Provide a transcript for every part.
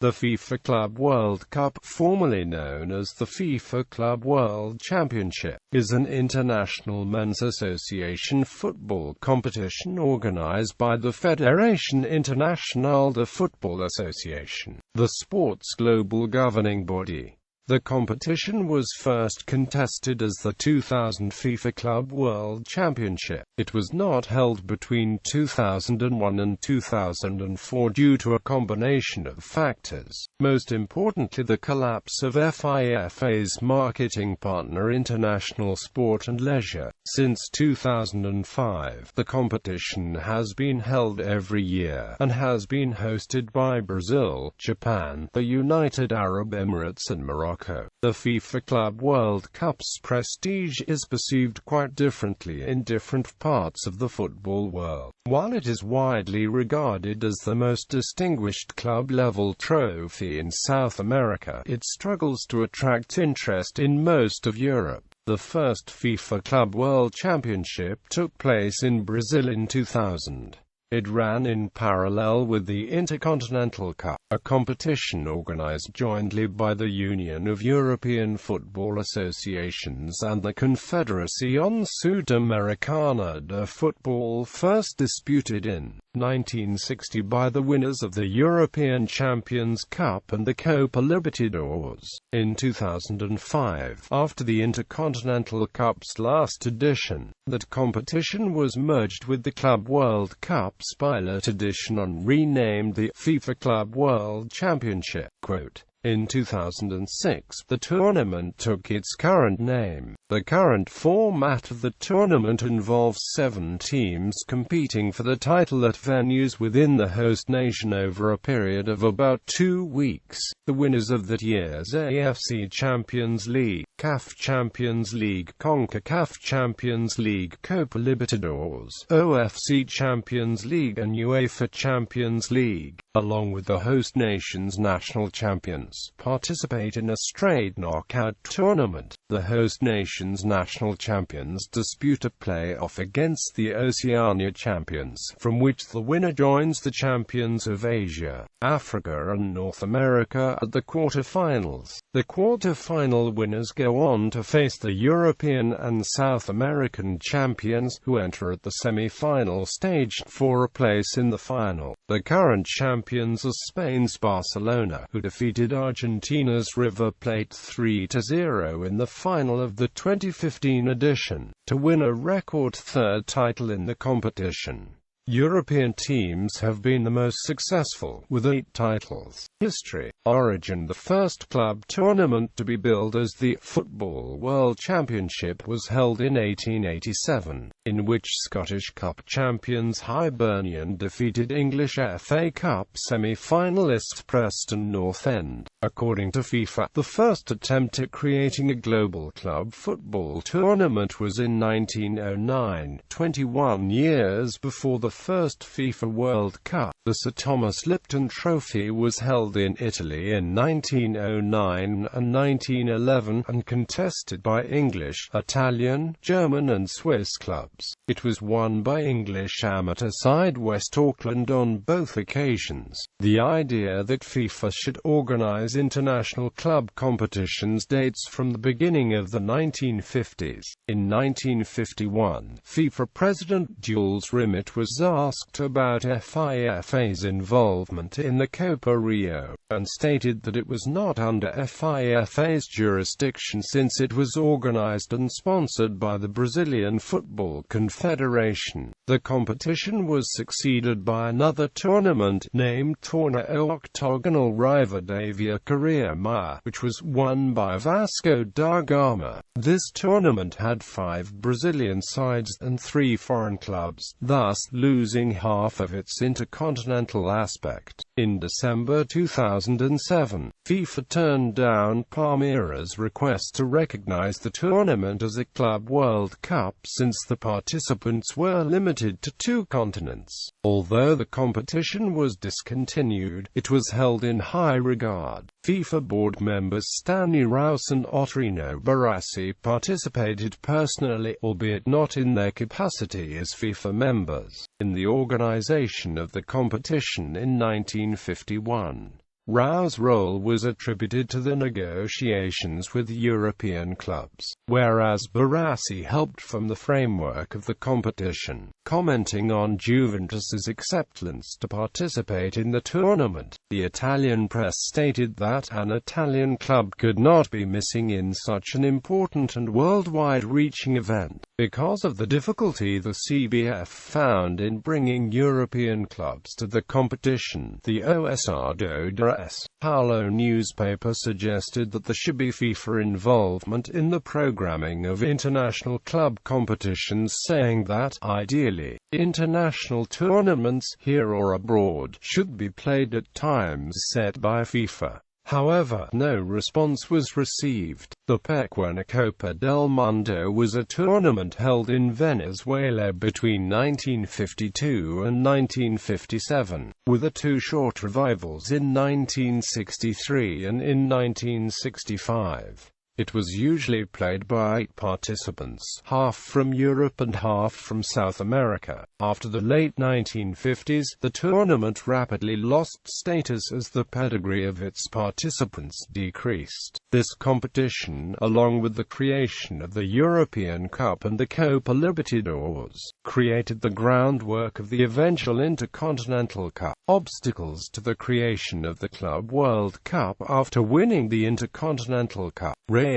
The FIFA Club World Cup, formerly known as the FIFA Club World Championship, is an international men's association football competition organized by the Fédération Internationale de Football Association, the sport's global governing body. The competition was first contested as the 2000 FIFA Club World Championship. It was not held between 2001 and 2004 due to a combination of factors, most importantly the collapse of FIFA's marketing partner International Sport and Leisure. Since 2005, the competition has been held every year, and has been hosted by Brazil, Japan, the United Arab Emirates and Morocco. The FIFA Club World Cup's prestige is perceived quite differently in different parts of the football world. While it is widely regarded as the most distinguished club-level trophy in South America, it struggles to attract interest in most of Europe. The first FIFA Club World Championship took place in Brazil in 2000. It ran in parallel with the Intercontinental Cup, a competition organized jointly by the Union of European Football Associations and the Confederación Sudamericana de Football, first disputed in 1960 by the winners of the European Champions Cup and the Copa Libertadores. In 2005, after the Intercontinental Cup's last edition, that competition was merged with the Club World Cup's pilot edition and renamed the FIFA Club World Championship. Quote, in 2006, the tournament took its current name. The current format of the tournament involves 7 teams competing for the title at venues within the host nation over a period of about 2 weeks. The winners of that year's AFC Champions League, CAF Champions League, CONCACAF Champions League, Copa Libertadores, OFC Champions League and UEFA Champions League, along with the host nation's national champions, participate in a straight knockout tournament. The host nation's national champions dispute a play-off against the Oceania champions, from which the winner joins the champions of Asia, Africa and North America at the quarter-finals. The quarter-final winners go on to face the European and South American champions, who enter at the semi-final stage for a place in the final. The current champions are Spain's Barcelona, who defeated Argentina's River Plate 3-0 in the final of the 2015 edition, to win a record third title in the competition. European teams have been the most successful, with 8 titles. History. Origin. The first club tournament to be billed as the Football World Championship was held in 1887, in which Scottish Cup champions Hibernian defeated English FA Cup semi-finalists Preston North End. According to FIFA, the first attempt at creating a global club football tournament was in 1909, 21 years before the first FIFA World Cup. The Sir Thomas Lipton Trophy was held in Italy in 1909 and 1911, and contested by English, Italian, German and Swiss clubs. It was won by English amateur side West Auckland on both occasions. The idea that FIFA should organize international club competitions dates from the beginning of the 1950s. In 1951, FIFA President Jules Rimet was asked about FIFA's involvement in the Copa Rio, and stated that it was not under FIFA's jurisdiction since it was organized and sponsored by the Brazilian Football Confederation. The competition was succeeded by another tournament, named Torneio Octogonal Rivadavia Career-Mar, which was won by Vasco da Gama. This tournament had 5 Brazilian sides and 3 foreign clubs, thus losing half of its intercontinental aspect. In December 2007, FIFA turned down Palmeiras' request to recognize the tournament as a Club World Cup since the participants were limited to 2 continents. Although the competition was discontinued, it was held in high regard. FIFA board members Stanley Rouse and Ottorino Barassi participated personally, albeit not in their capacity as FIFA members, in the organization of the competition in 1951. Rao's role was attributed to the negotiations with European clubs, whereas Barassi helped from the framework of the competition. Commenting on Juventus's acceptance to participate in the tournament, the Italian press stated that an Italian club could not be missing in such an important and worldwide reaching event, because of the difficulty the CBF found in bringing European clubs to the competition. The O.S.R.do.The Paulo newspaper suggested that there should be FIFA involvement in the programming of international club competitions, saying that, ideally, international tournaments, here or abroad, should be played at times set by FIFA. However, no response was received. The Pequena Copa del Mundo was a tournament held in Venezuela between 1952 and 1957, with the two short revivals in 1963 and in 1965. It was usually played by 8 participants, half from Europe and half from South America. After the late 1950s, the tournament rapidly lost status as the pedigree of its participants decreased. This competition, along with the creation of the European Cup and the Copa Libertadores, created the groundwork of the eventual Intercontinental Cup. Obstacles to the creation of the Club World Cup. After winning the Intercontinental Cup, Real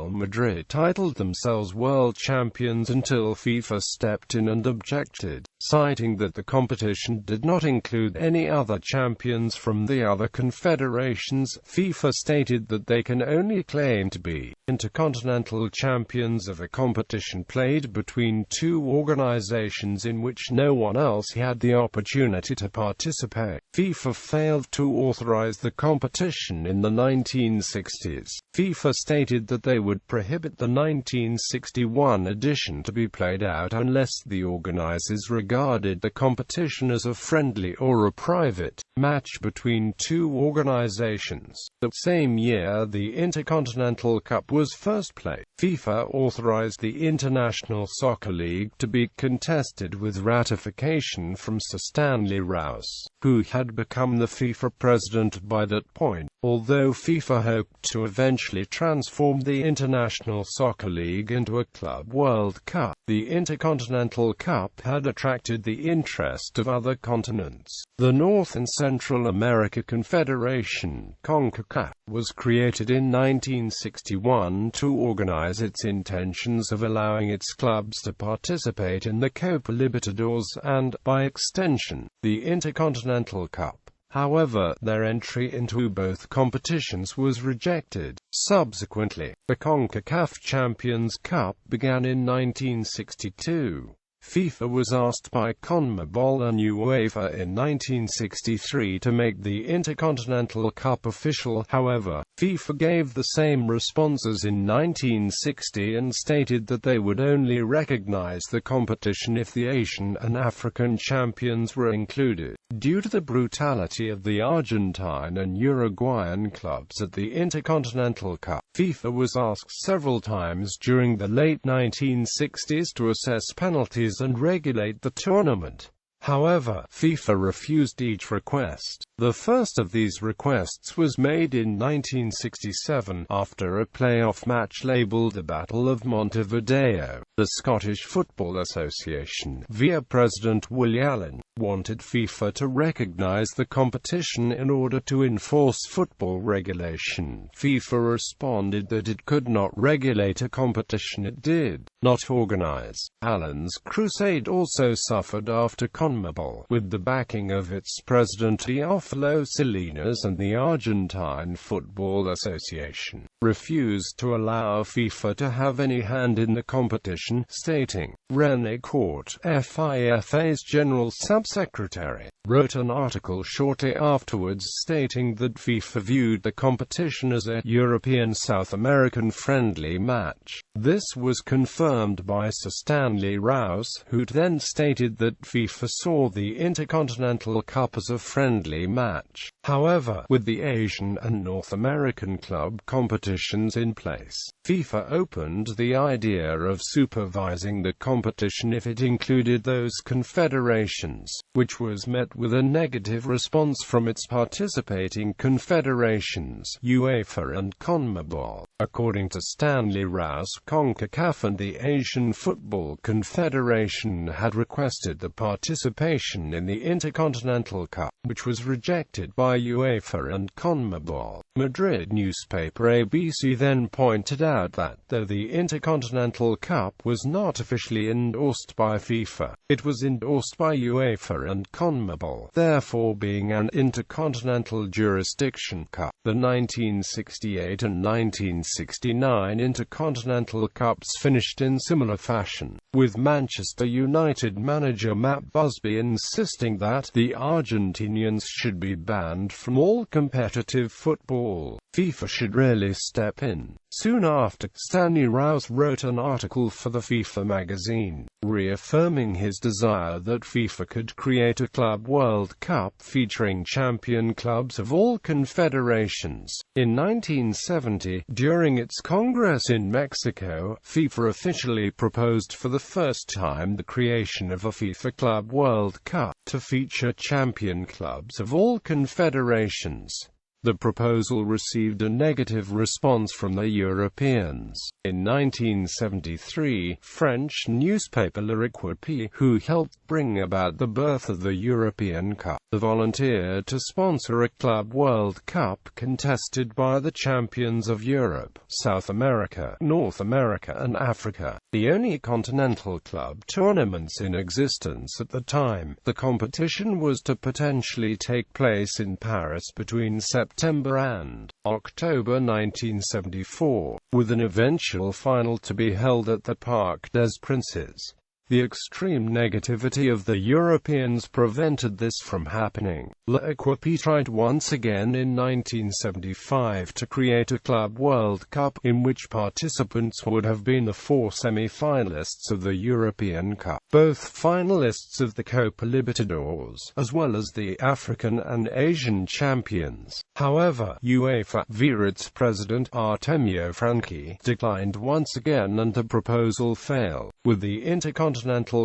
Madrid titled themselves world champions until FIFA stepped in and objected, citing that the competition did not include any other champions from the other confederations. FIFA stated that they can only claim to be intercontinental champions of a competition played between two organizations in which no one else had the opportunity to participate. FIFA failed to authorize the competition in the 1960s. FIFA stated that they would prohibit the 1961 edition to be played out unless the organizers regarded the competition as a friendly or a private match between two organizations. The same year the Intercontinental Cup was first played, FIFA authorized the International Soccer League to be contested with ratification from Sir Stanley Rouse, who had become the FIFA president by that point. Although FIFA hoped to eventually transform the International Soccer League into a Club World Cup, the Intercontinental Cup had attracted the interest of other continents. The North and Central America Confederation, CONCACAF, was created in 1961 to organize its intentions of allowing its clubs to participate in the Copa Libertadores and, by extension, the Intercontinental Cup. However, their entry into both competitions was rejected. Subsequently, the CONCACAF Champions Cup began in 1962. FIFA was asked by CONMEBOL and UEFA in 1963 to make the Intercontinental Cup official. However, FIFA gave the same responses in 1960 and stated that they would only recognize the competition if the Asian and African champions were included. Due to the brutality of the Argentine and Uruguayan clubs at the Intercontinental Cup, FIFA was asked several times during the late 1960s to assess penalties and regulate the tournament. However, FIFA refused each request. The first of these requests was made in 1967, after a playoff match labelled the Battle of Montevideo. The Scottish Football Association, via President Willie Allen, wanted FIFA to recognise the competition in order to enforce football regulation. FIFA responded that it could not regulate a competition it did not organise. Allen's crusade also suffered after CONMEBOL, with the backing of its president Teófilo Salinas and the Argentine Football Association, refused to allow FIFA to have any hand in the competition, stating, René Court, FIFA's General Subsecretary, wrote an article shortly afterwards stating that FIFA viewed the competition as a European-South American friendly match. This was confirmed by Sir Stanley Rouse, who then stated that FIFA saw the Intercontinental Cup as a friendly match. However, with the Asian and North American club competitions in place, FIFA opened the idea of supervising the competition if it included those confederations, which was met with a negative response from its participating confederations, UEFA and CONMEBOL. According to Stanley Rouse, CONCACAF and the Asian Football Confederation had requested the participation in the Intercontinental Cup, which was rejected by UEFA and CONMEBOL. Madrid newspaper ABC then pointed out that, though the Intercontinental Cup was not officially endorsed by FIFA, it was endorsed by UEFA and CONMEBOL, therefore being an intercontinental jurisdiction cup. The 1968 and 1969 Intercontinental Cups finished in similar fashion, with Manchester United manager Matt Busby insisting that the Argentinians should be banned from all competitive football. FIFA should really step in. Soon after, Stanley Rouse wrote an article for the FIFA magazine, reaffirming his desire that FIFA could create a Club World Cup featuring champion clubs of all confederations. In 1970, during its Congress in Mexico, FIFA officially proposed for the first time the creation of a FIFA Club World Cup, to feature champion clubs of all confederations. The proposal received a negative response from the Europeans. In 1973, French newspaper Le Requipier, who helped bring about the birth of the European Cup, volunteered to sponsor a Club World Cup contested by the champions of Europe, South America, North America and Africa, the only continental club tournaments in existence at the time. The competition was to potentially take place in Paris between September and October 1974, with an eventual final to be held at the Parc des Princes. The extreme negativity of the Europeans prevented this from happening. L'Equipe tried once again in 1975 to create a Club World Cup, in which participants would have been the four semi-finalists of the European Cup, both finalists of the Copa Libertadores, as well as the African and Asian champions. However, UEFA, via its president Artemio Franchi, declined once again and the proposal failed, with the Intercontinental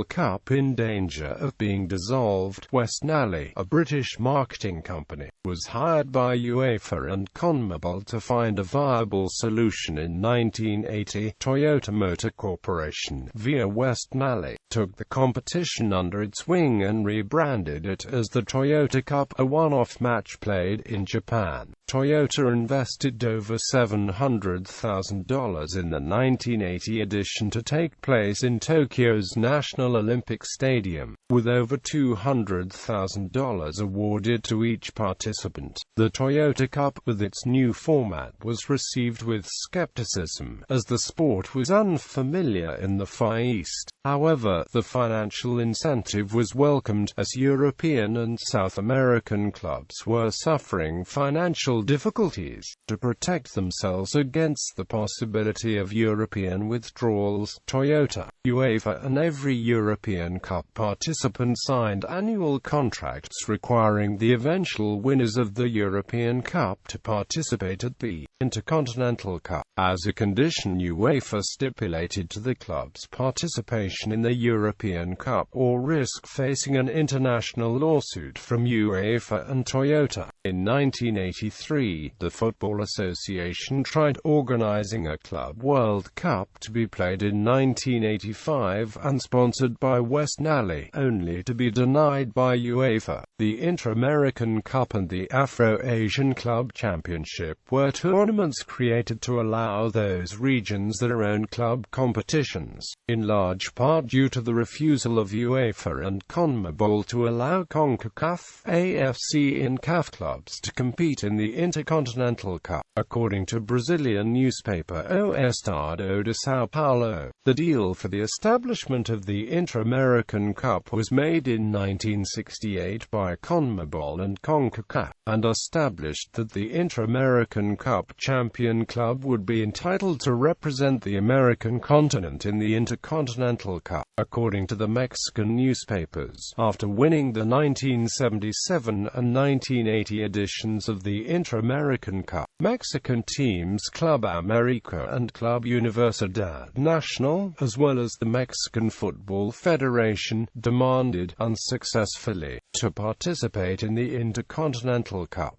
Cup in danger of being dissolved. Westnally, a British marketing company, was hired by UEFA and CONMEBOL to find a viable solution. In 1980, Toyota Motor Corporation, via Westnally, took the competition under its wing and rebranded it as the Toyota Cup, a one-off match played in Japan. Toyota invested over $700,000 in the 1980 edition to take place in Tokyo's National Olympic Stadium, with over $200,000 awarded to each participant. The Toyota Cup, with its new format, was received with skepticism, as the sport was unfamiliar in the Far East. However, the financial incentive was welcomed, as European and South American clubs were suffering financial difficulties. To protect themselves against the possibility of European withdrawals, Toyota, UEFA and every European Cup participant signed annual contracts requiring the eventual winners of the European Cup to participate at the Intercontinental Cup. As a condition, UEFA stipulated to the club's participation in the European Cup or risk facing an international lawsuit from UEFA and Toyota. In 1983, the Football Association tried organizing a Club World Cup to be played in 1985 and sponsored by Westnally, only to be denied by UEFA. The Inter-American Cup and the Afro-Asian Club Championship were tournaments created to allow those regions their own club competitions, in large part due to the refusal of UEFA and CONMEBOL to allow CONCACAF, AFC and CAF clubs to compete in the Intercontinental Cup. According to Brazilian newspaper O Estado de São Paulo, the deal for the establishment of the Inter-American Cup was made in 1968 by CONMEBOL and CONCACAF, and established that the Inter-American Cup champion club would be entitled to represent the American continent in the Intercontinental Cup. according to the Mexican newspapers. After winning the 1977 and 1980 editions of the Inter-American Cup, Mexican teams Club América and Club Universidad Nacional, as well as the Mexican Football Federation, demanded, unsuccessfully, to participate in the Intercontinental Cup.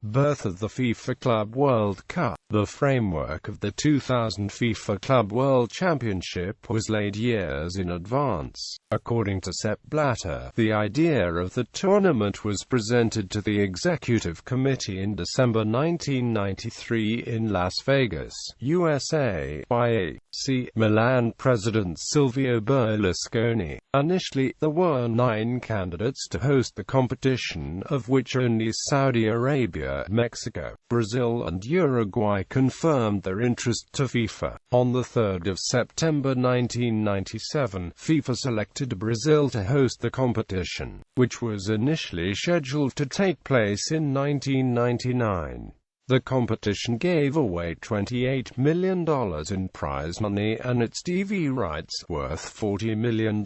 Birth of the FIFA Club World Cup. The framework of the 2000 FIFA Club World Championship was laid years in advance. According to Sepp Blatter, the idea of the tournament was presented to the Executive Committee in December 1993 in Las Vegas, USA, by AC Milan president Silvio Berlusconi. Initially, there were 9 candidates to host the competition, of which only Saudi Arabia, Mexico, Brazil and Uruguay confirmed their interest to FIFA. On 3 September 1997, FIFA selected Brazil to host the competition, which was initially scheduled to take place in 1999. The competition gave away $28 million in prize money, and its TV rights, worth $40 million,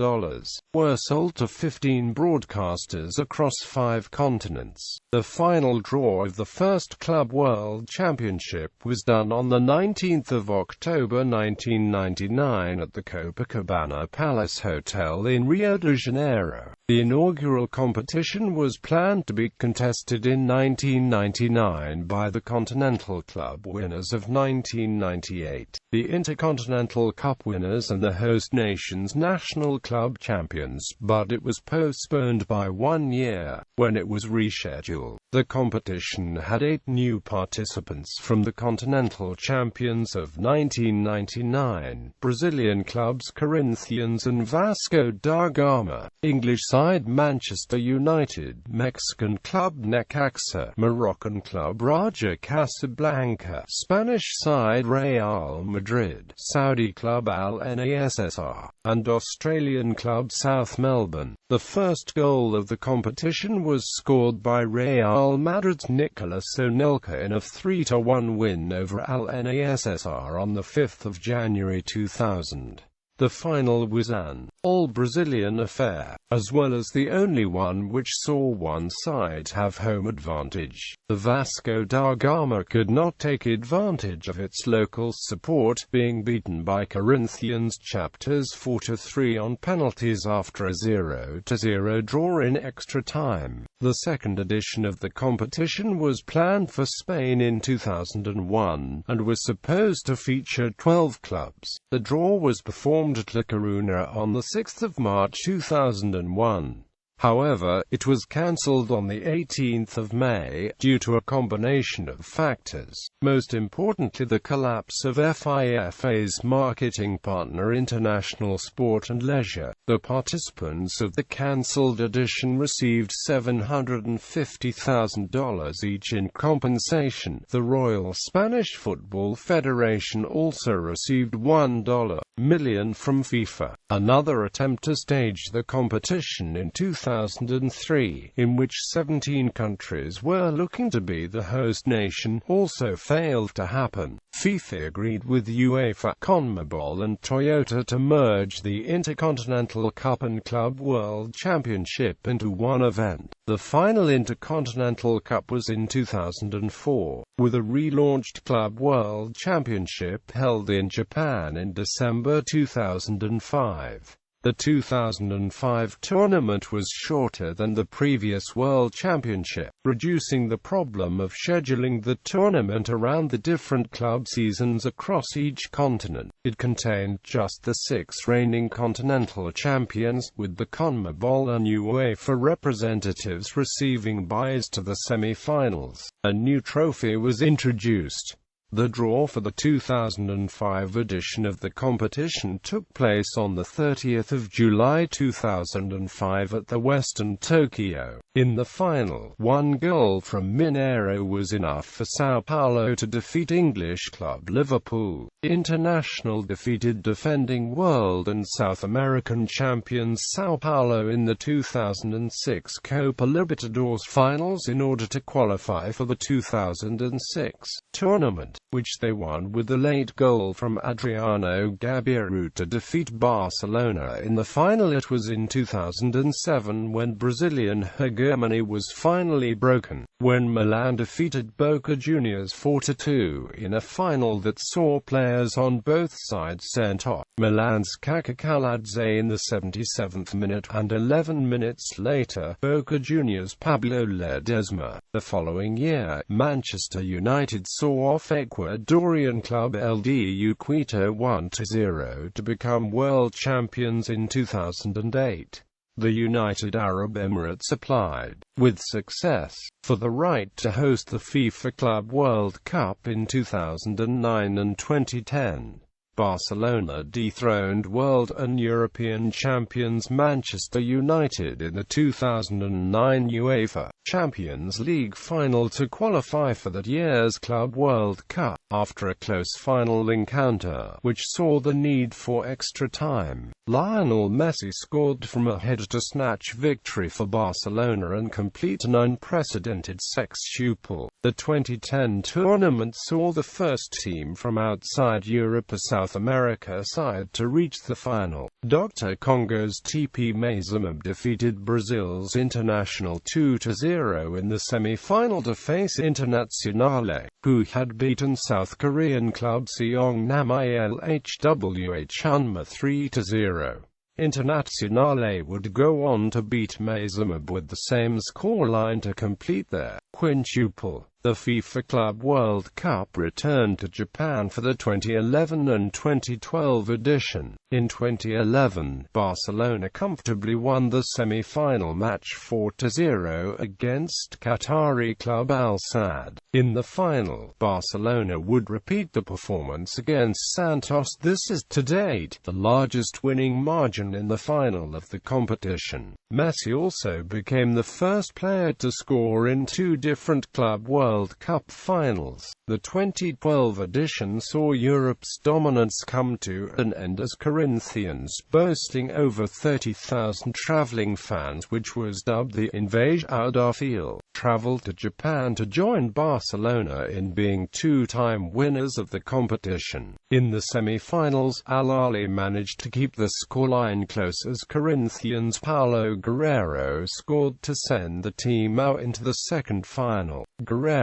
were sold to 15 broadcasters across 5 continents. The final draw of the first Club World Championship was done on 19 October 1999 at the Copacabana Palace Hotel in Rio de Janeiro. The inaugural competition was planned to be contested in 1999 by the Continental Club winners of 1998, the Intercontinental Cup winners and the host nation's national club champions, but it was postponed by 1 year, when it was rescheduled. The competition had 8 new participants from the continental champions of 1999, Brazilian clubs Corinthians and Vasco da Gama, English side Manchester United, Mexican club Necaxa, Moroccan club Raja Casablanca, Spanish side Real Madrid, Saudi club Al Nassr, and Australian club South Melbourne. The first goal of the competition was scored by Real Madrid's Nicolas Anelka in a 3-1 win over Al Nassr on 5 January 2000. The final was an all-Brazilian affair, as well as the only one which saw one side have home advantage. The Vasco da Gama could not take advantage of its local support, being beaten by Corinthians chapters 4-3 on penalties after a 0-0 draw in extra time. The second edition of the competition was planned for Spain in 2001, and was supposed to feature 12 clubs. The draw was performed at La Coruña on 6 March 2001. However, it was cancelled on 18 May, due to a combination of factors, most importantly the collapse of FIFA's marketing partner International Sport and Leisure. The participants of the cancelled edition received $750,000 each in compensation. The Royal Spanish Football Federation also received $1 million from FIFA. Another attempt to stage the competition in 2003, in which 17 countries were looking to be the host nation, also failed to happen. FIFA agreed with UEFA, CONMEBOL and Toyota to merge the Intercontinental Cup and Club World Championship into one event. The final Intercontinental Cup was in 2004, with a relaunched Club World Championship held in Japan in December 2005. The 2005 tournament was shorter than the previous World Championship, reducing the problem of scheduling the tournament around the different club seasons across each continent. It contained just the 6 reigning continental champions, with the CONMEBOL and UEFA representatives receiving byes to the semi-finals. A new trophy was introduced. The draw for the 2005 edition of the competition took place on 30 July 2005 at the Western Tokyo In the final, one goal from Mineiro was enough for São Paulo to defeat English club Liverpool. International defeated defending world and South American champions São Paulo in the 2006 Copa Libertadores finals in order to qualify for the 2006 tournament, which they won with the late goal from Adriano Gabiru to defeat Barcelona in the final. It was in 2007 when Brazilian hegemony was finally broken, when Milan defeated Boca Juniors 4-2 in a final that saw players on both sides sent off. Milan's Kaka Kaladze in the 77th minute, and 11 minutes later, Boca Juniors' Pablo Ledesma. The following year, Manchester United saw off Ecuadorian club LDU Quito 1-0 to become world champions in 2008. The United Arab Emirates applied, with success, for the right to host the FIFA Club World Cup in 2009 and 2010. Barcelona dethroned world and European champions Manchester United in the 2009 UEFA Champions League final to qualify for that year's Club World Cup, after a close final encounter, which saw the need for extra time. Lionel Messi scored from a header-to-snatch victory for Barcelona and complete an unprecedented sextuple. The 2010 tournament saw the first team from outside Europe, a South America side, to reach the final. Dr. Congo's TP Mazembe defeated Brazil's Internationale 2-0 in the semi-final to face Internationale, who had beaten South Korean club Seongnam Ilhwh Hunma 3-0. Internationale would go on to beat Mazembe with the same scoreline to complete their quintuple. The FIFA Club World Cup returned to Japan for the 2011 and 2012 edition. In 2011, Barcelona comfortably won the semi-final match 4-0 against Qatari club Al Sadd. In the final, Barcelona would repeat the performance against Santos. This is, to date, the largest winning margin in the final of the competition. Messi also became the first player to score in two different Club World Cup finals. The 2012 edition saw Europe's dominance come to an end as Corinthians, boasting over 30,000 traveling fans, which was dubbed the Invasion da Fiel, traveled to Japan to join Barcelona in being two-time winners of the competition. In the semi-finals, Al Ahly managed to keep the scoreline close as Corinthians' Paulo Guerreiro scored to send the team out into the second final. Guerreiro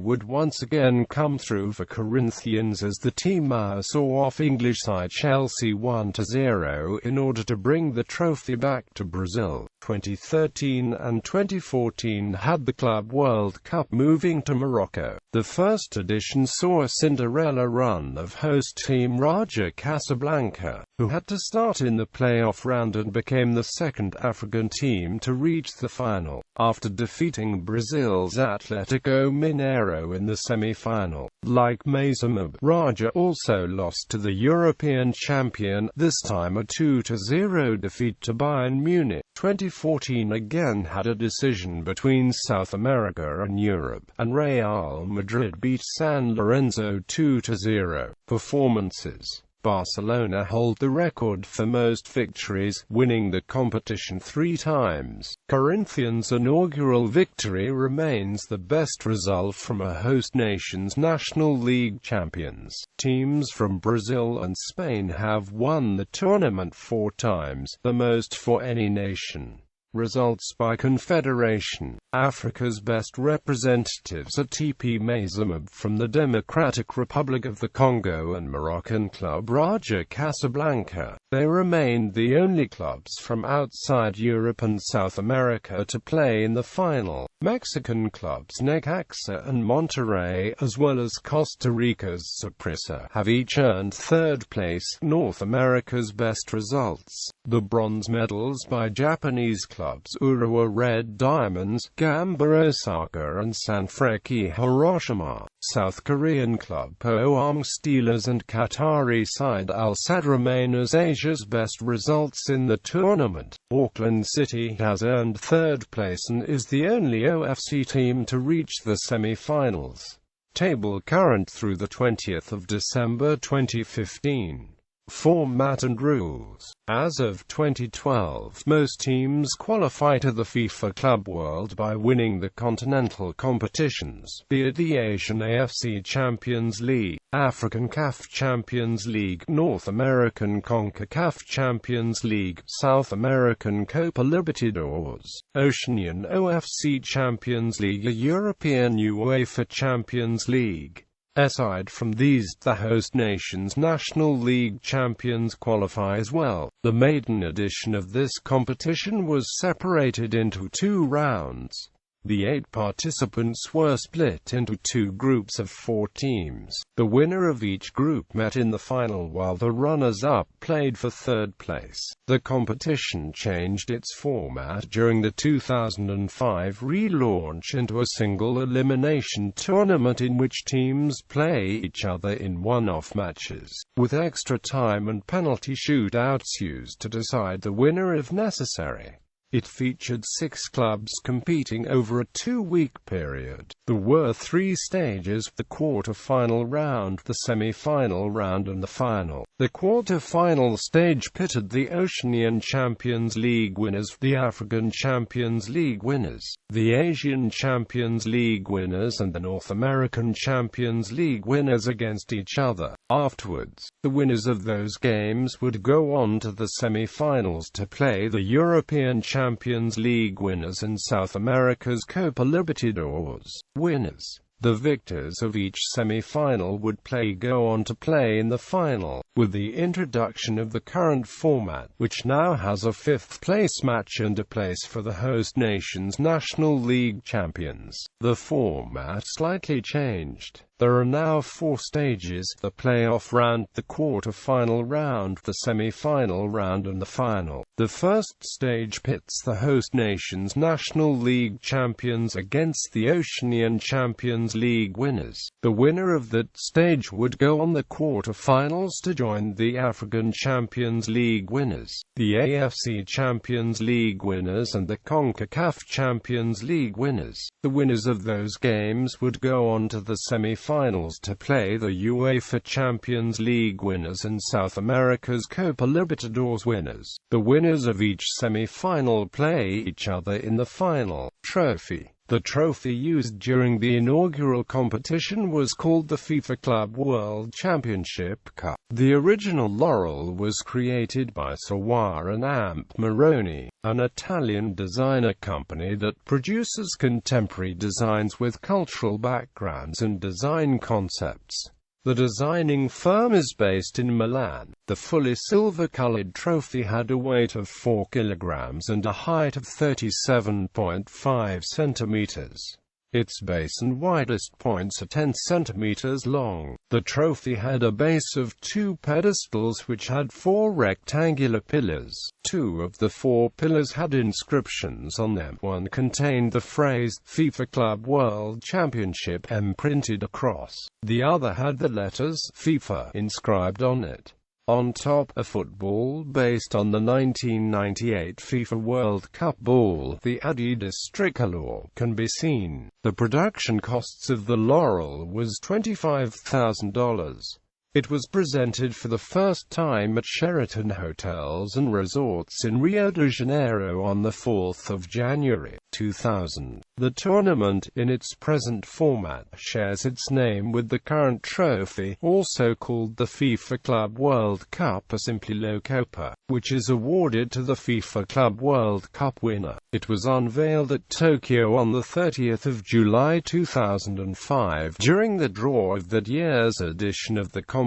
would once again come through for Corinthians as the team saw off English side Chelsea 1-0 in order to bring the trophy back to Brazil. 2013 and 2014 had the Club World Cup moving to Morocco. The first edition saw a Cinderella run of host team Raja Casablanca, who had to start in the playoff round and became the second African team to reach the final, after defeating Brazil's Atlético Mineiro in the semi-final. Like Mazembe, Raja also lost to the European champion, this time a 2-0 defeat to Bayern Munich. 2014 again had a decision between South America and Europe, and Real Madrid beat San Lorenzo 2-0. Performances: Barcelona hold the record for most victories, winning the competition 3 times. Corinthians' inaugural victory remains the best result from a host nation's National League champions. Teams from Brazil and Spain have won the tournament 4 times, the most for any nation. Results by Confederation. Africa's best representatives are TP Mazembe from the Democratic Republic of the Congo and Moroccan club Raja Casablanca. They remained the only clubs from outside Europe and South America to play in the final. Mexican clubs Necaxa and Monterrey, as well as Costa Rica's Saprissa, have each earned 3rd place. North America's best results. The bronze medals by Japanese clubs Urawa Red Diamonds, Gamba Osaka and Sanfrecce Hiroshima. South Korean club Pohang Steelers and Qatari side Al Sadd remain as Asia's best results in the tournament. Auckland City has earned third place and is the only OFC team to reach the semi-finals. Table current through the 20th of December 2015. Format and rules. As of 2012, most teams qualify to the FIFA Club World by winning the continental competitions, be it the Asian AFC Champions League, African CAF Champions League, North American CONCACAF Champions League, South American Copa Libertadores, Oceanian OFC Champions League, or European UEFA Champions League. Aside from these, the host nation's National League champions qualify as well. The maiden edition of this competition was separated into 2 rounds. The 8 participants were split into 2 groups of 4 teams. The winner of each group met in the final while the runners-up played for third place. The competition changed its format during the 2005 relaunch into a single elimination tournament in which teams play each other in one-off matches, with extra time and penalty shootouts used to decide the winner if necessary. It featured 6 clubs competing over a 2-week period. There were 3 stages: the quarter-final round, the semi-final round and the final. The quarter-final stage pitted the Oceanian Champions League winners, the African Champions League winners, the Asian Champions League winners and the North American Champions League winners against each other. Afterwards, the winners of those games would go on to the semi-finals to play the European Champions League winners and South America's Copa Libertadores winners. The victors of each semi-final would go on to play in the final. With the introduction of the current format, which now has a 5th-place match and a place for the host nation's National League champions, the format slightly changed. There are now 4 stages: the playoff round, the quarter-final round, the semi-final round and the final. The first stage pits the host nation's National League champions against the Oceanian Champions League winners. The winner of that stage would go on the quarter-finals to join the African Champions League winners, the AFC Champions League winners and the CONCACAF Champions League winners. The winners of those games would go on to the semi-finals to play the UEFA Champions League winners and South America's Copa Libertadores winners. The winners of each semi-final play each other in the final. Trophy. The trophy used during the inaugural competition was called the FIFA Club World Championship Cup. The original laurel was created by Sawar and Amp Moroni, an Italian designer company that produces contemporary designs with cultural backgrounds and design concepts. The designing firm is based in Milan. The fully silver-colored trophy had a weight of 4 kilograms and a height of 37.5 centimeters. Its base and widest points are 10 centimeters long. The trophy had a base of 2 pedestals which had 4 rectangular pillars. 2 of the 4 pillars had inscriptions on them. One contained the phrase FIFA Club World Championship imprinted across. The other had the letters FIFA inscribed on it. On top, a football based on the 1998 FIFA World Cup ball, the Adidas tricolor, can be seen. The production costs of the laurel was $25,000. It was presented for the first time at Sheraton Hotels and Resorts in Rio de Janeiro on the 4th of January, 2000. The tournament, in its present format, shares its name with the current trophy, also called the FIFA Club World Cup or simply La Copa, which is awarded to the FIFA Club World Cup winner. It was unveiled at Tokyo on the 30th of July 2005 during the draw of that year's edition of the competition.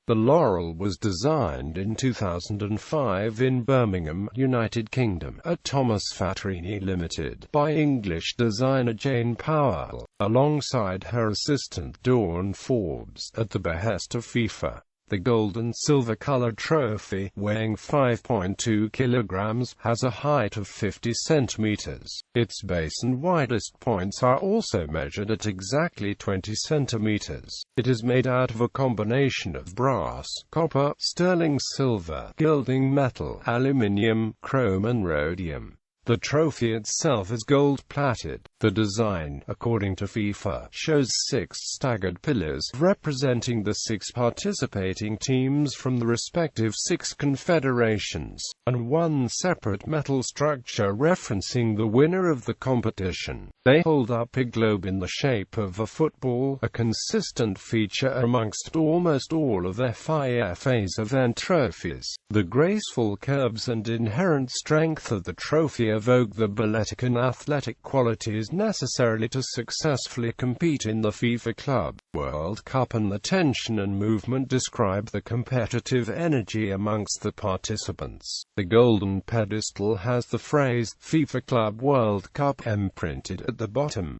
The laurel was designed in 2005 in Birmingham, United Kingdom, at Thomas Fattorini Limited, by English designer Jane Powell, alongside her assistant Dawn Forbes, at the behest of FIFA. The gold and silver-colored trophy, weighing 5.2 kilograms, has a height of 50 centimeters. Its base and widest points are also measured at exactly 20 centimeters. It is made out of a combination of brass, copper, sterling silver, gilding metal, aluminium, chrome and rhodium. The trophy itself is gold-plated. The design, according to FIFA, shows 6 staggered pillars, representing the 6 participating teams from the respective 6 confederations, and 1 separate metal structure referencing the winner of the competition. They hold up a globe in the shape of a football, a consistent feature amongst almost all of FIFA's event trophies. The graceful curves and inherent strength of the trophy evoke the balletic and athletic qualities necessarily to successfully compete in the FIFA Club World Cup, and the tension and movement describe the competitive energy amongst the participants. The golden pedestal has the phrase FIFA Club World Cup imprinted at the bottom.